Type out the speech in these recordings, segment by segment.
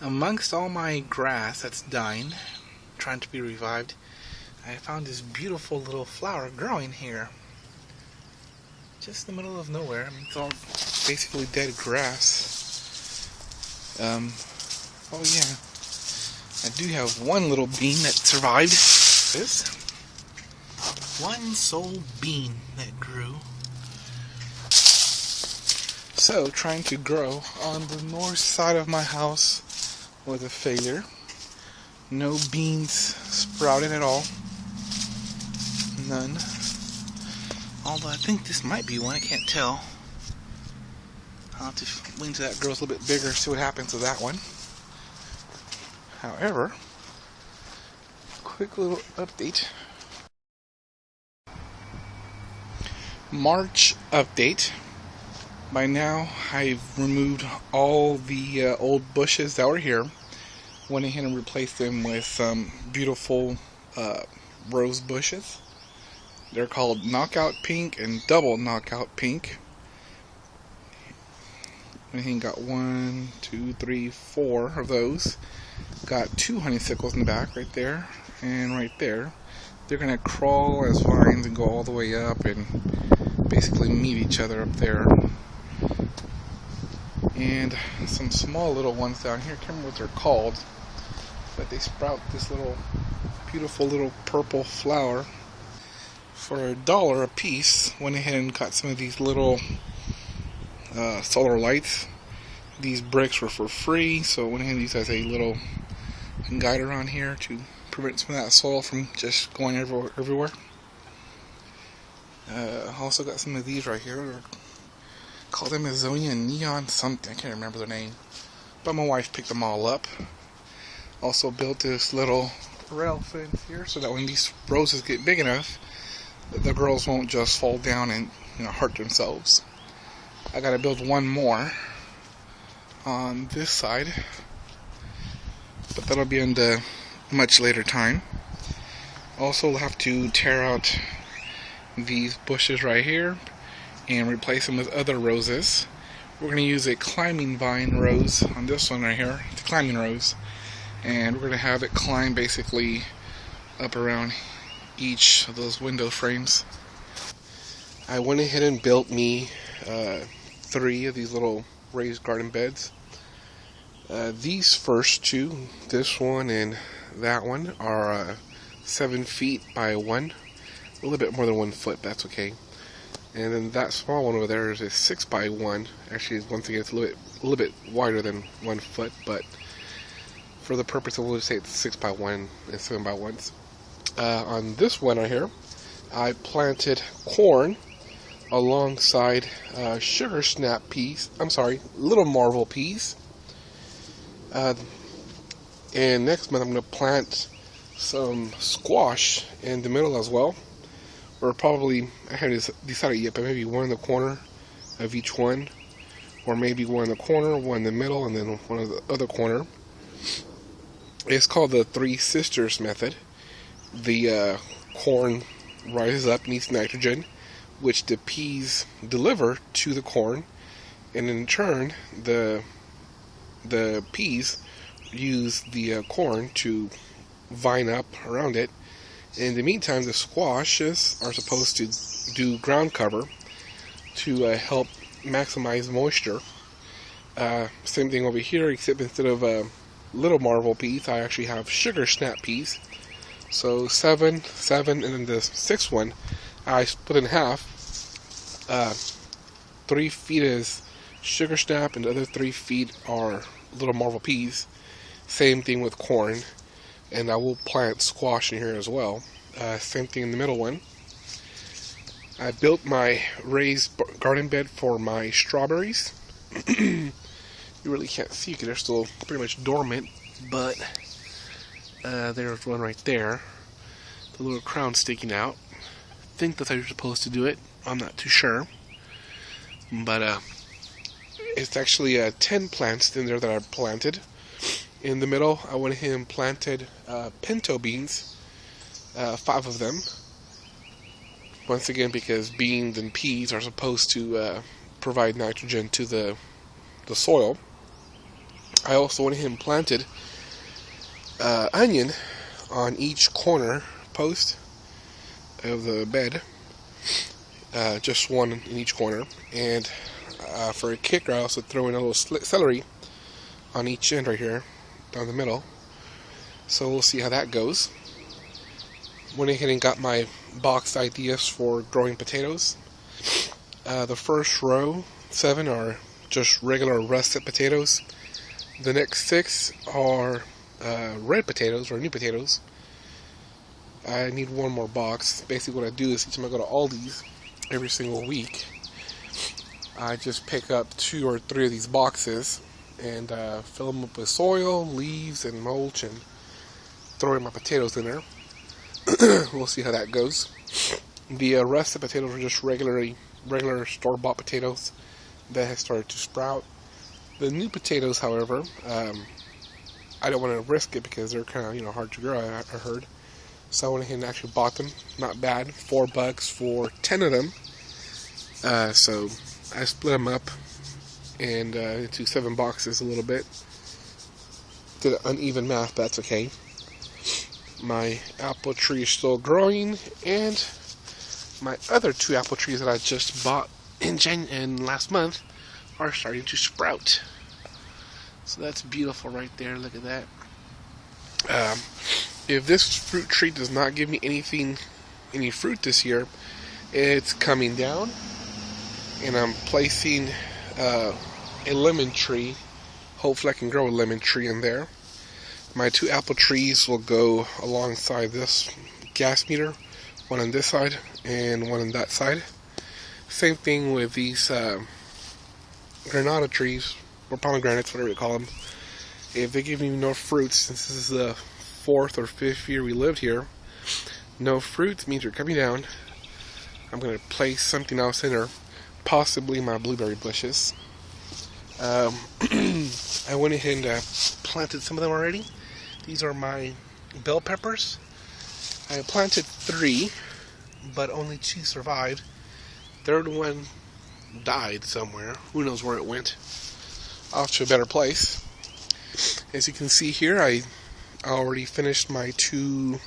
Amongst all my grass that's dying, trying to be revived, I found this beautiful little flower growing here. Just in the middle of nowhere. I mean, it's all basically dead grass. Oh yeah. I do have one little bean that survived this. One sole bean that grew. So, trying to grow on the north side of my house was a failure. No beans sprouted at all. None. Although I think this might be one, I can't tell. I'll have to wait until that grows a little bit bigger, see what happens with that one. However, quick little update. March update. By now, I've removed all the old bushes that were here. Went ahead and replaced them with some beautiful rose bushes. They're called Knockout Pink and Double Knockout Pink. I think got 1, 2, 3, 4 of those. Got 2 honeysuckles in the back, right there and right there. They're gonna crawl as vines and go all the way up and basically meet each other up there. And some small little ones down here. I can't remember what they're called, but they sprout this little beautiful little purple flower. For $1 a piece, went ahead and got some of these little solar lights. These bricks were for free, so I went ahead and used as a little guide around here to prevent some of that soil from just going everywhere. Also got some of these right here. Called Amazonia Neon something. I can't remember their name, but my wife picked them all up. Also built this little rail fence here so that when these roses get big enough, the girls won't just fall down and hurt themselves. I gotta build one more on this side, but that'll be in the much later time. Also, we'll have to tear out these bushes right here and replace them with other roses. We're going to use a climbing vine rose on this one right here. It's a climbing rose, and we're going to have it climb basically up around each of those window frames. I went ahead and built me 3 of these little raised garden beds. These first 2, this one and that one, are 7 feet by 1. A little bit more than 1 foot, that's okay. And then that small one over there is a 6 by 1. Actually, once again, it's a little bit wider than 1 foot, but for the purpose of, we'll just say it's 6 by 1 and 7 by 1s. On this one right here, I planted corn alongside sugar snap peas. I'm sorry, little marvel peas. And next month I'm going to plant some squash in the middle as well. Or probably, I haven't decided yet, but maybe one in the corner of each one. Or maybe one in the corner, one in the middle, and then one in the other corner. It's called the Three Sisters method. The corn rises up, needs nitrogen, which the peas deliver to the corn. And in turn, the peas use the corn to vine up around it. In the meantime, the squashes are supposed to do ground cover to help maximize moisture. Same thing over here, except instead of little marvel peas, I actually have sugar snap peas. So 7, and then the 6th one, I split in half. 3 feet is sugar snap, and the other 3 feet are little marvel peas. Same thing with corn. And I will plant squash in here as well. Same thing in the middle one. I built my raised garden bed for my strawberries. You really can't see because they're still pretty much dormant, but there's one right there. The little crown sticking out. I think that's how you're supposed to do it. I'm not too sure. But it's actually 10 plants in there that I planted. In the middle, I went ahead and planted pinto beans, 5 of them. Once again, because beans and peas are supposed to provide nitrogen to the soil. I also went ahead and planted onion on each corner post of the bed, just one in each corner. And for a kicker, I also throw in a little celery on each end right here, down the middle. So we'll see how that goes. Went ahead and got my box ideas for growing potatoes. The first row, 7, are just regular russet potatoes. The next 6 are red potatoes, or new potatoes. I need one more box. Basically what I do is each time I go to Aldi's every single week, I just pick up 2 or 3 of these boxes and fill them up with soil, leaves, and mulch, and throw in my potatoes in there. We'll see how that goes. The russet potatoes are just regular store-bought potatoes that have started to sprout. The new potatoes, however, I don't want to risk it because they're kind of hard to grow, I heard. So I went ahead and actually bought them. Not bad, $4 for 10 of them. So I split them up and into 7 boxes a little bit. Did an uneven math, but that's okay. My apple tree is still growing, and my other 2 apple trees that I just bought in last month are starting to sprout. So that's beautiful right there. Look at that. If this fruit tree does not give me any fruit this year, it's coming down, and I'm placing a lemon tree. Hopefully I can grow a lemon tree in there. My 2 apple trees will go alongside this gas meter, one on this side and one on that side. Same thing with these granada trees, or pomegranates, whatever you call them. If they give me no fruits, since this is the 4th or 5th year we lived here, no fruits means they're coming down. I'm going to place something else in there, possibly my blueberry bushes. I went ahead and planted some of them already. These are my bell peppers. I planted 3, but only 2 survived. Third one died somewhere. Who knows where it went? Off to a better place. As you can see here, I already finished my 2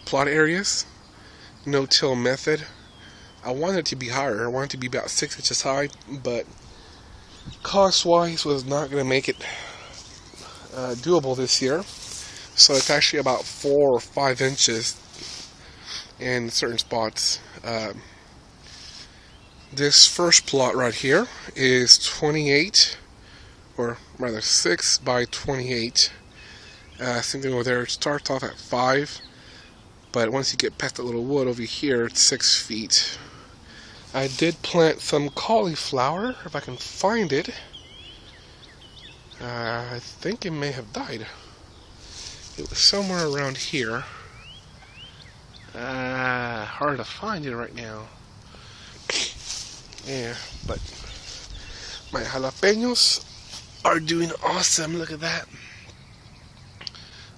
plot areas. No-till method. I wanted it to be higher. I wanted it to be about 6 inches high, but cost-wise was not going to make it doable this year. So it's actually about 4 or 5 inches in certain spots. This first plot right here is 28, or rather 6 by 28. Same thing over there. It starts off at 5, but once you get past that little wood over here, it's 6 feet. I did plant some cauliflower, if I can find it. I think it may have died. It was somewhere around here. Hard to find it right now. Yeah, but my jalapenos are doing awesome. Look at that.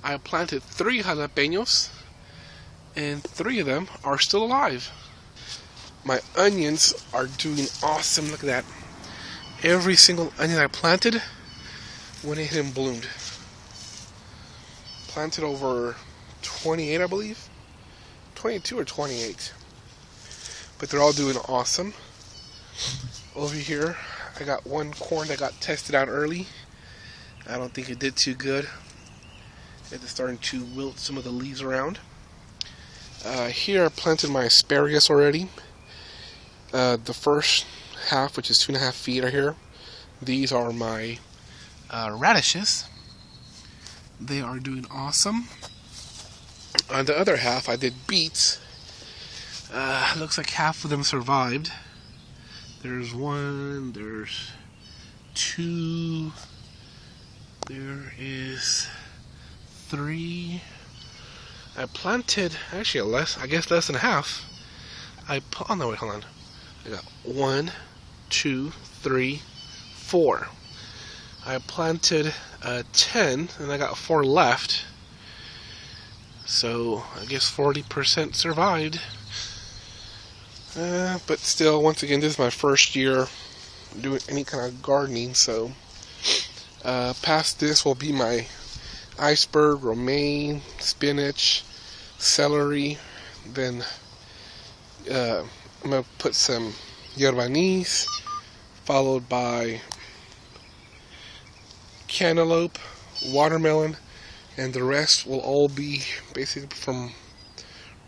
I planted 3 jalapenos, and 3 of them are still alive. My onions are doing awesome. Look at that. Every single onion I planted went ahead and bloomed. Planted over 28, I believe. 22 or 28. But they're all doing awesome. Over here, I got 1 corn that got tested out early. I don't think it did too good. It's starting to wilt some of the leaves around. Here I planted my asparagus already. The first half, which is 2.5 feet right here, these are my radishes. They are doing awesome. On the other half, I did beets. Looks like half of them survived. There's 1, there's 2, there is 3. I planted, actually less than half. I put on the way, hold on. I got 1, 2, 3, 4. I planted 10, and I got 4 left. So I guess 40% survived. But still, once again, this is my first year doing any kind of gardening, so Past this will be my iceberg, romaine, spinach, celery. Then I'm going to put some yerba anise, followed by cantaloupe, watermelon, and the rest will all be basically from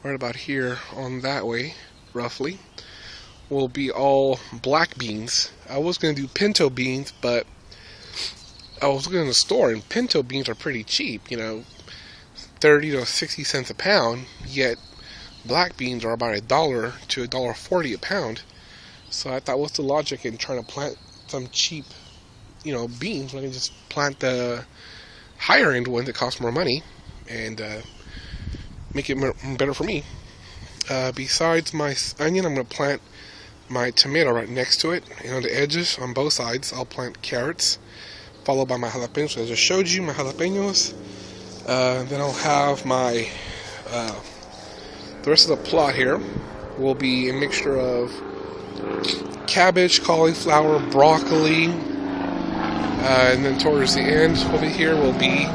right about here on that way, roughly, will be all black beans. I was going to do pinto beans, but I was looking in the store, and pinto beans are pretty cheap, 30 to 60 cents a pound, yet black beans are about $1 to $1.40 a pound. So I thought, what's the logic in trying to plant some cheap, beans when I can just plant the higher end ones that cost more money and make it better for me. Besides my onion, I'm going to plant my tomato right next to it, and on the edges, on both sides, I'll plant carrots, followed by my jalapenos. As I just showed you, my jalapenos. Then I'll have my the rest of the plot here will be a mixture of cabbage, cauliflower, broccoli, and then towards the end over here will be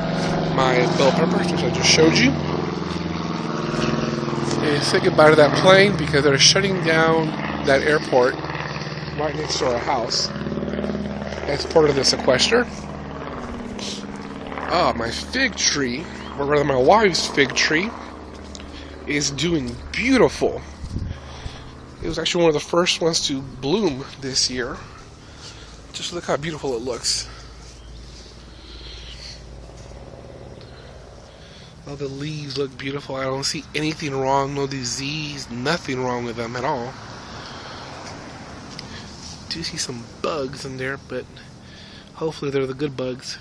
my bell peppers, which I just showed you. And say goodbye to that plane because they're shutting down that airport right next to our house as part of the sequester. My fig tree, or rather my wife's fig tree, is doing beautiful. It was actually one of the first ones to bloom this year. Just look how beautiful it looks. All the leaves look beautiful. I don't see anything wrong, no disease, nothing wrong with them at all. Do see some bugs in there, but hopefully they're the good bugs.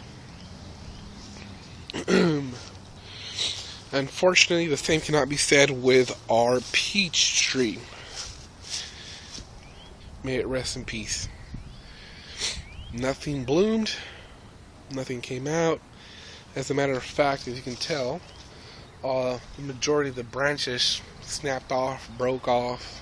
Unfortunately, the same cannot be said with our peach tree. May it rest in peace. Nothing bloomed, nothing came out. As a matter of fact, as you can tell, the majority of the branches snapped off, broke off.